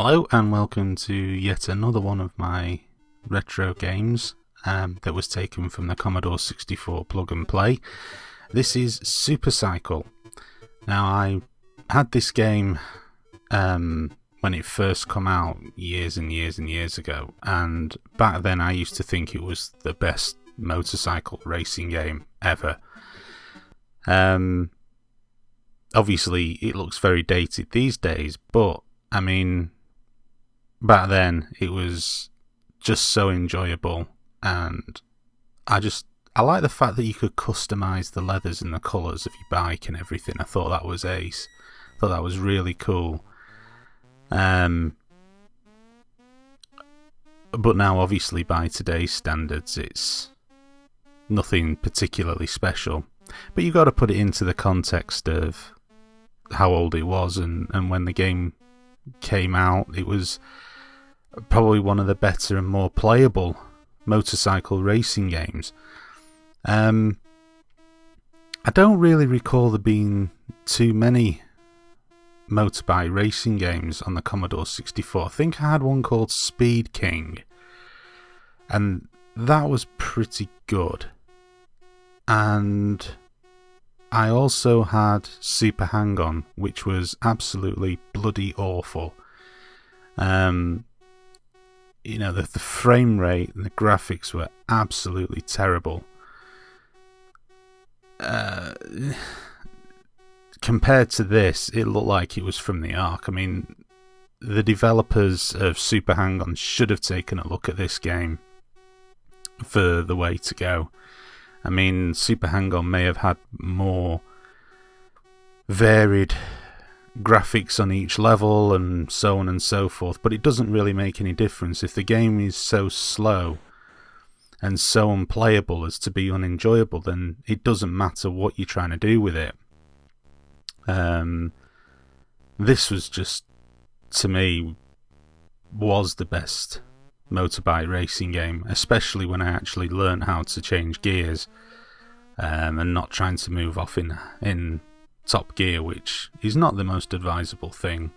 Hello and welcome to yet another one of my retro games that was taken from the Commodore 64 plug and play. This is Super Cycle. Now I had this game when it first come out years and years and years ago, and back then I used to think it was the best motorcycle racing game ever. Obviously it looks very dated these days, but I mean, back then it was just so enjoyable, and I like the fact that you could customize the leathers and the colours of your bike and everything. I thought that was ace. I thought that was really cool. But now obviously by today's standards it's nothing particularly special. But you've got to put it into the context of how old it was and when the game came out. It was probably one of the better and more playable motorcycle racing games. I don't really recall there being too many motorbike racing games on the Commodore 64. I think I had one called Speed King, and that was pretty good. And I also had Super Hang-On, which was absolutely bloody awful. You know, the frame rate and the graphics were absolutely terrible. Compared to this, it looked like it was from the Ark. I mean, the developers of Super Hang-On should have taken a look at this game for the way to go. I mean, Super Hang-On may have had more varied graphics on each level and so on and so forth, but it doesn't really make any difference. If the game is so slow and so unplayable as to be unenjoyable, then it doesn't matter what you're trying to do with it. This was just, to me, was the best motorbike racing game, especially when I actually learned how to change gears and not trying to move off in top gear, which is not the most advisable thing.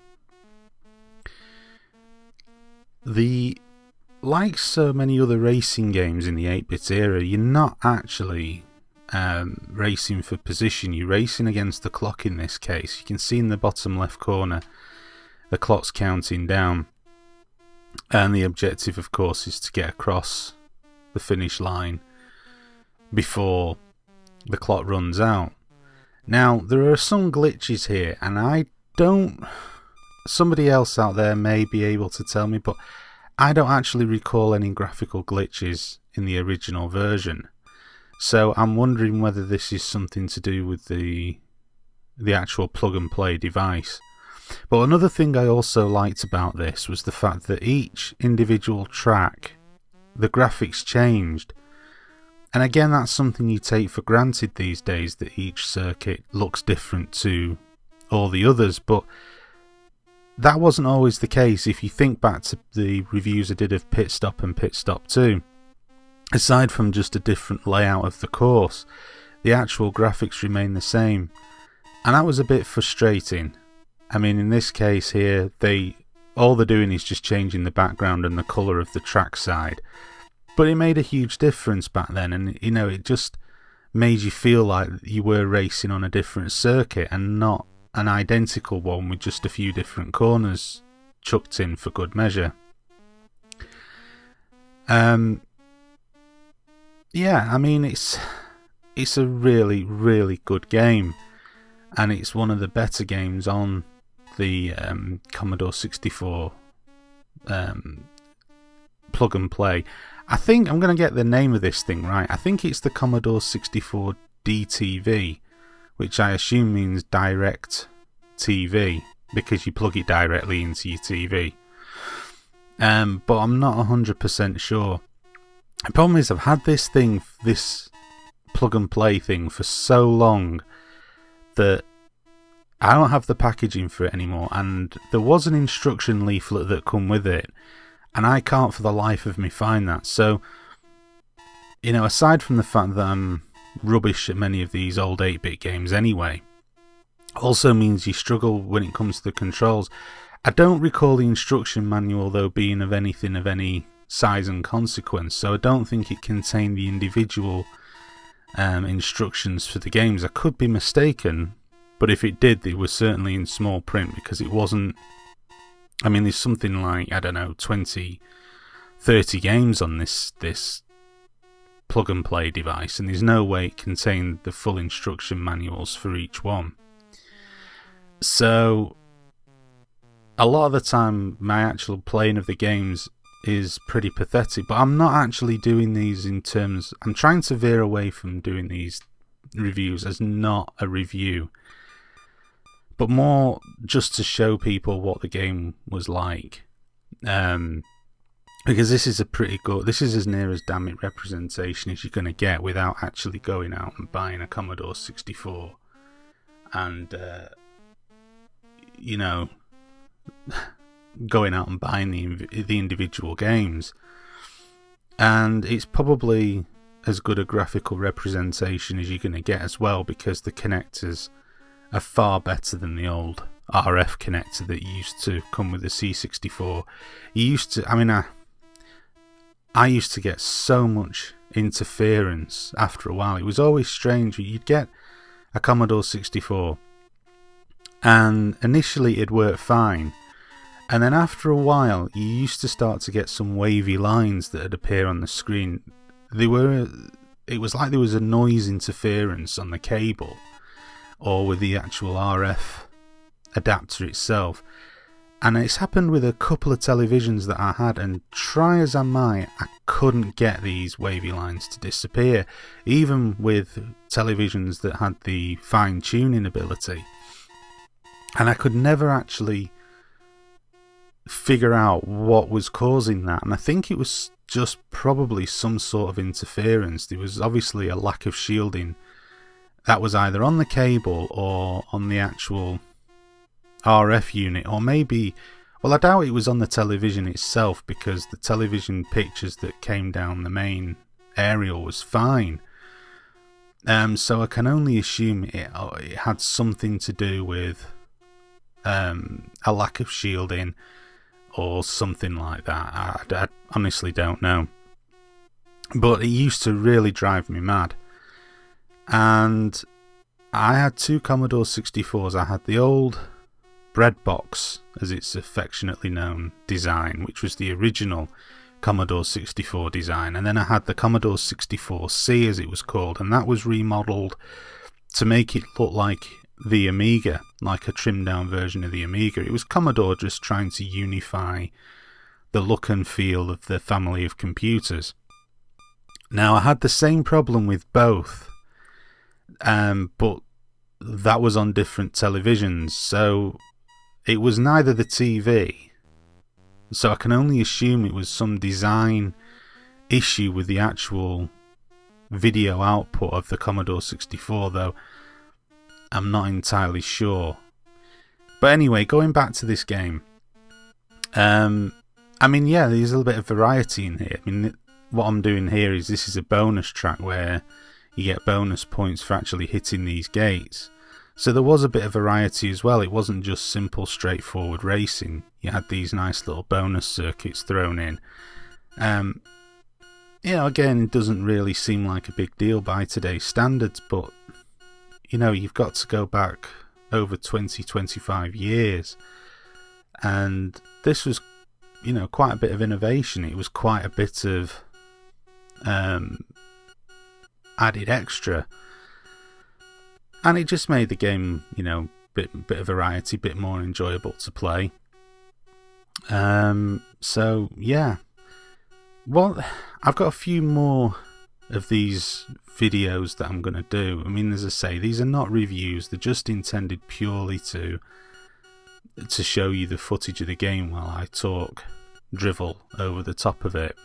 Like so many other racing games in the 8-bit era, you're not actually racing for position. You're racing against the clock in this case. You can see in the bottom left corner the clock's counting down, and the objective of course is to get across the finish line before the clock runs out. Now there are some glitches here, and somebody else out there may be able to tell me, but I don't actually recall any graphical glitches in the original version. So I'm wondering whether this is something to do with the actual plug and play device. But another thing I also liked about this was the fact that each individual track, the graphics changed. And again, that's something you take for granted these days, that each circuit looks different to all the others, but that wasn't always the case. If you think back to the reviews I did of Pit Stop and Pit Stop 2, aside from just a different layout of the course, the actual graphics remain the same, and that was a bit frustrating. I mean, in this case here, all they're doing is just changing the background and the colour of the track side. But it made a huge difference back then, and you know, it just made you feel like you were racing on a different circuit and not an identical one with just a few different corners chucked in for good measure. Yeah, I mean, it's a really, really good game, and it's one of the better games on the Commodore 64 plug and play. I think I'm going to get the name of this thing right. I think it's the Commodore 64 DTV, which I assume means Direct TV, because you plug it directly into your TV. But I'm not 100% sure. The problem is I've had this plug and play thing for so long that I don't have the packaging for it anymore, and there was an instruction leaflet that come with it, and I can't for the life of me find that. So, you know, aside from the fact that I'm rubbish at many of these old 8-bit games anyway, also means you struggle when it comes to the controls. I don't recall the instruction manual though being of anything of any size and consequence, so I don't think it contained the individual instructions for the games. I could be mistaken, but if it did, they were certainly in small print, because it wasn't... I mean, there's something like, I don't know, 20, 30 games on this plug and play device, and there's no way it contained the full instruction manuals for each one. So a lot of the time my actual playing of the games is pretty pathetic, but I'm not actually doing these in terms... I'm trying to veer away from doing these reviews as not a review, but more just to show people what the game was like. Because this is a pretty good... This is as near as damn it representation as you're going to get without actually going out and buying a Commodore 64 and, you know, going out and buying the individual games. And it's probably as good a graphical representation as you're going to get as well, because the connectors are far better than the old RF connector that used to come with the C64. I used to get so much interference after a while. It was always strange. You'd get a Commodore 64 and initially it'd work fine, and then after a while you used to start to get some wavy lines that would appear on the screen. It was like there was a noise interference on the cable or with the actual RF adapter itself. And it's happened with a couple of televisions that I had, and try as I might, I couldn't get these wavy lines to disappear, even with televisions that had the fine tuning ability. And I could never actually figure out what was causing that, and I think it was just probably some sort of interference. There was obviously a lack of shielding that was either on the cable or on the actual RF unit, or maybe, well, I doubt it was on the television itself, because the television pictures that came down the main aerial was fine. So I can only assume it had something to do with a lack of shielding or something like that. I honestly don't know, but it used to really drive me mad. And I had two Commodore 64s. I had the old breadbox, as it's affectionately known, design, which was the original Commodore 64 design, and then I had the Commodore 64C, as it was called, and that was remodeled to make it look like the Amiga, like a trimmed down version of the Amiga. It was Commodore just trying to unify the look and feel of the family of computers. Now, I had the same problem with both, but that was on different televisions, so it was neither the TV, so I can only assume it was some design issue with the actual video output of the Commodore 64, though I'm not entirely sure. But anyway, going back to this game, I mean, yeah, there's a little bit of variety in here. I mean, what I'm doing here is, this is a bonus track where you get bonus points for actually hitting these gates. So there was a bit of variety as well. It wasn't just simple, straightforward racing. You had these nice little bonus circuits thrown in. You know, again, it doesn't really seem like a big deal by today's standards, but, you know, you've got to go back over 20-25 years. And this was, you know, quite a bit of innovation. It was quite a bit of added extra. And it just made the game, you know, bit of variety, bit more enjoyable to play. So yeah, well, I've got a few more of these videos that I'm going to do. I mean, as I say, these are not reviews; they're just intended purely to show you the footage of the game while I talk drivel over the top of it.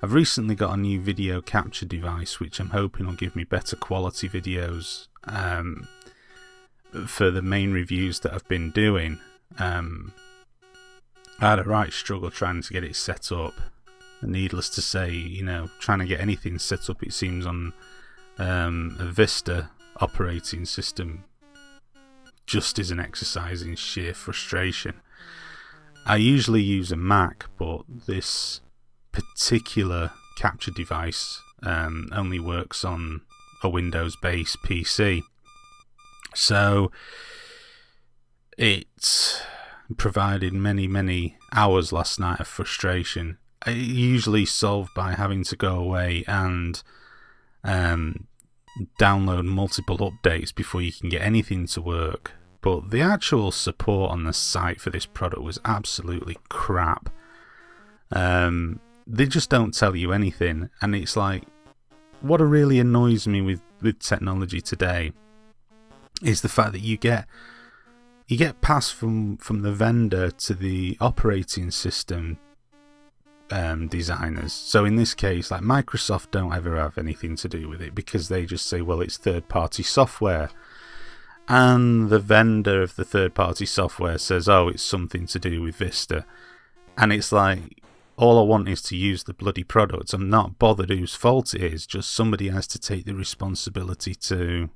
I've recently got a new video capture device, which I'm hoping will give me better quality videos for the main reviews that I've been doing. I had a right struggle trying to get it set up. Needless to say, you know, trying to get anything set up, it seems, on a Vista operating system just is an exercise in sheer frustration. I usually use a Mac, but this particular capture device only works on a Windows-based PC. So it provided many hours last night of frustration. Usually solved by having to go away and download multiple updates before you can get anything to work. But the actual support on the site for this product was absolutely crap. They just don't tell you anything, and it's like, what really annoys me with technology today is the fact that you get passed from the vendor to the operating system designers. So in this case, like, Microsoft don't ever have anything to do with it, because they just say, well, it's third-party software. And the vendor of the third-party software says, oh, it's something to do with Vista. And it's like, all I want is to use the bloody product. I'm not bothered whose fault it is, just somebody has to take the responsibility to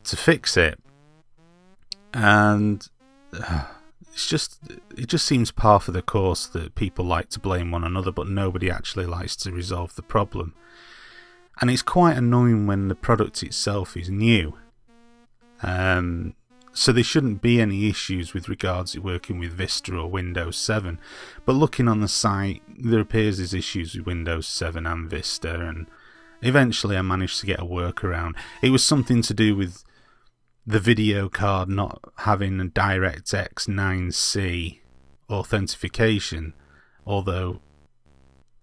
fix it. And it just seems par for the course that people like to blame one another, but nobody actually likes to resolve the problem. And it's quite annoying when the product itself is new. So there shouldn't be any issues with regards to working with Vista or Windows 7. But looking on the site, there appears there's issues with Windows 7 and Vista, and eventually I managed to get a workaround. It was something to do with the video card not having a DirectX 9C authentication, although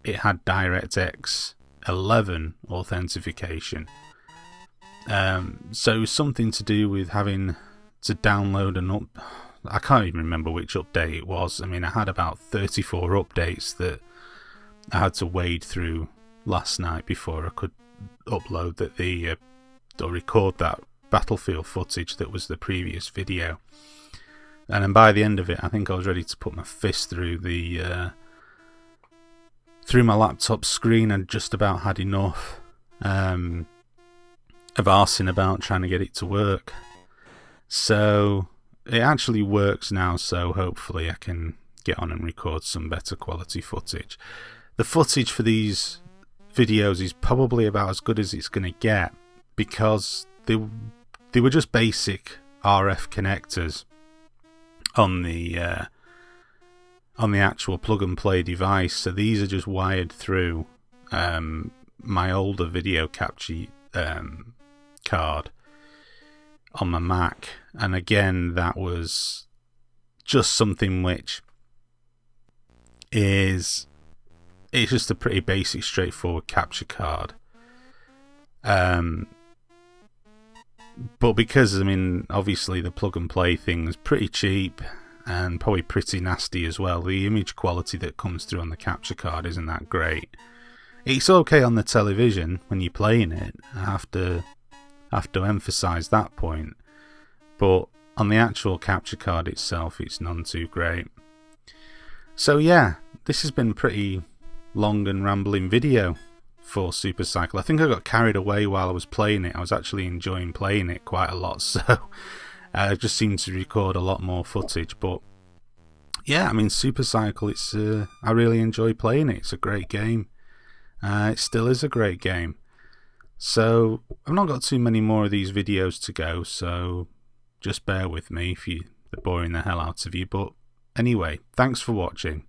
it had DirectX 11 authentication. So it was something to do with having to download I can't even remember which update it was. I mean, I had about 34 updates that I had to wade through last night before I could upload or record that Battlefield footage that was the previous video. And then by the end of it, I think I was ready to put my fist through my laptop screen, and just about had enough of arsing about trying to get it to work. So it actually works now, so hopefully I can get on and record some better quality footage. The footage for these videos is probably about as good as it's going to get, because they were just basic RF connectors on the actual plug and play device. So these are just wired through my older video capture card on my Mac, and again, that was just something which it's just a pretty basic, straightforward capture card. But because, I mean, obviously the plug and play thing is pretty cheap and probably pretty nasty as well, the image quality that comes through on the capture card isn't that great. It's okay on the television when you're playing it, I have to emphasise that point, but on the actual capture card itself, it's none too great. So yeah, this has been a pretty long and rambling video for Supercycle. I think I got carried away while I was playing it. I was actually enjoying playing it quite a lot, so I just seemed to record a lot more footage. But yeah, I mean, Supercycle, I really enjoy playing it. It's a great game. It still is a great game. So I've not got too many more of these videos to go, so just bear with me if they're boring the hell out of you. But anyway, thanks for watching.